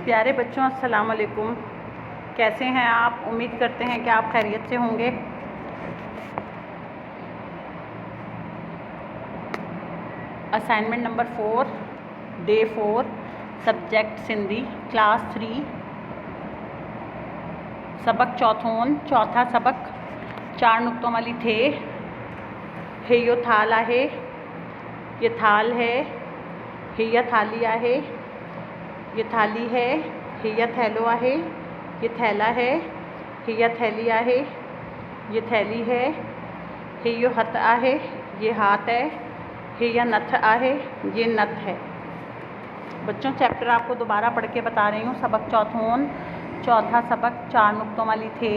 प्यारे बच्चों, अस्सलाम वालेकुम। कैसे हैं आप? उम्मीद करते हैं कि आप खैरियत से होंगे। Assignment number 4, day 4, subject Sindhi, class 3, सबक चौथा सबक 4 नुक्तों वाली थे। हे यो थाल आहे, ये थाल है। हे या थाली आहे, ये थाली है। हे या थैलो आहे, ये थैला है। हे या थैली आहे, ये थैली है। हे यो हथ आहे, ये हाथ है। हे या नथ आहे, ये नथ है। बच्चों, चैप्टर आपको दोबारा पढ़ के बता रही हूँ। सबक चौथा सबक 4 नुक्तों वाली थे।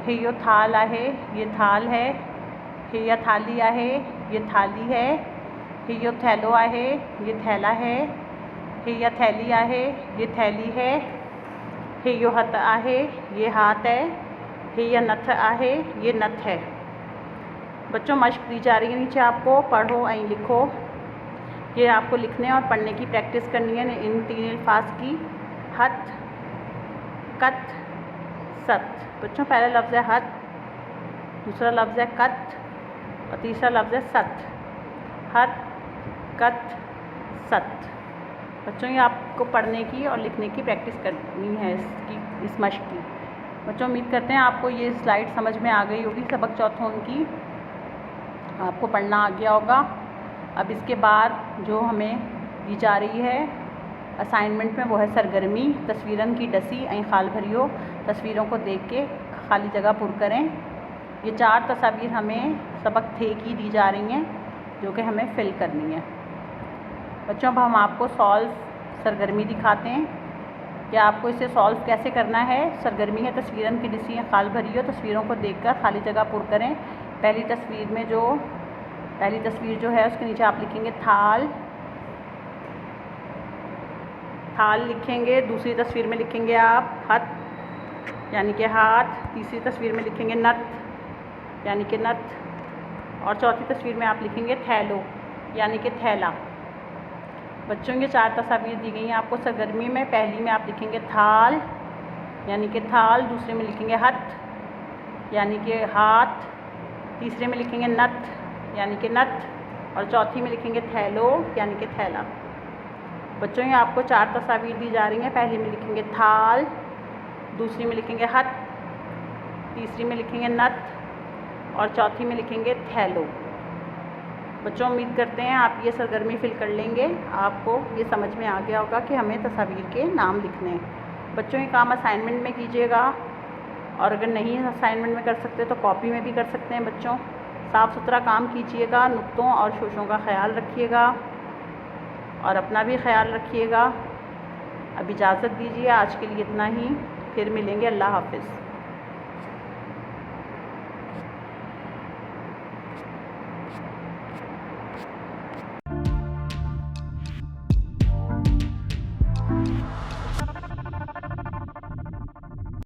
हे यो थाल आहे, ये थाल है। हे या थाली आहे, ये थाली है। हे यो थैलो आहे, ये थैला है। हे या थैली आहे, ये थैली है। हे यो हथ आहे, ये हाथ है। हे या नथ आहे, ये नथ है। बच्चों, मश्क दी जा रही है नीचे आपको, पढ़ो ऐं लिखो। ये आपको लिखने और पढ़ने की प्रैक्टिस करनी है इन 3 अल्फाज की। हथ, कत, सत। बच्चों, पहला लफ्ज़ है हथ, दूसरा लफ्ज़ है कत और तीसरा लफ्ज़ है सत। हथ, कत, सत। बच्चों, ये आपको पढ़ने की और लिखने की प्रैक्टिस करनी है इस मश्क की। बच्चों, उम्मीद करते हैं आपको ये स्लाइड समझ में आ गई होगी। सबक चौथों की आपको पढ़ना आ गया होगा। अब इसके बाद जो हमें दी जा रही है असाइनमेंट में, वो है सरगर्मी। तस्वीरन की डसी ऐं खाल भरियो। तस्वीरों को देख के खाली जगह पुर करें। ये 4 तस्वीर हमें सबक थे की दी जा रही हैं, जो कि हमें फिल करनी है। बच्चों, अब हम आपको सॉल्व सरगर्मी दिखाते हैं कि आपको इसे सॉल्व कैसे करना है। सरगर्मी है तस्वीरन की डिसी है खाल भरियो। तस्वीरों को देखकर खाली जगह पुर करें। पहली तस्वीर जो है उसके नीचे आप लिखेंगे थाल लिखेंगे। दूसरी तस्वीर में लिखेंगे आप हथ यानी कि हाथ। तीसरी तस्वीर में लिखेंगे नथ यानी कि नथ और चौथी तस्वीर में आप लिखेंगे थैलो यानी कि थैला। बच्चों, ये 4 तस्वीर दी गई हैं आपको सरगर्मी में। पहली में आप लिखेंगे थाल यानी कि थाल, दूसरे में लिखेंगे हथ यानी कि हाथ, तीसरे में लिखेंगे नथ यानी कि नथ और चौथी में लिखेंगे थैलो यानी कि थैला। बच्चों, ये आपको 4 तस्वीर दी जा रही हैं। पहली में लिखेंगे थाल, दूसरी में लिखेंगे हथ, तीसरी में लिखेंगे नथ और चौथी में लिखेंगे थैलो। बच्चों, उम्मीद करते हैं आप ये सरगर्मी फिल कर लेंगे। आपको ये समझ में आ गया होगा कि हमें तस्वीर के नाम लिखने हैं। बच्चों, ये काम असाइनमेंट में कीजिएगा और अगर नहीं असाइनमेंट में कर सकते तो कॉपी में भी कर सकते हैं। बच्चों, साफ़ सुथरा काम कीजिएगा, नुक्तों और शोशों का ख्याल रखिएगा और अपना भी ख्याल रखिएगा। अब इजाज़त दीजिए, आज के लिए इतना ही। फिर मिलेंगे। अल्लाह हाफ़िज़।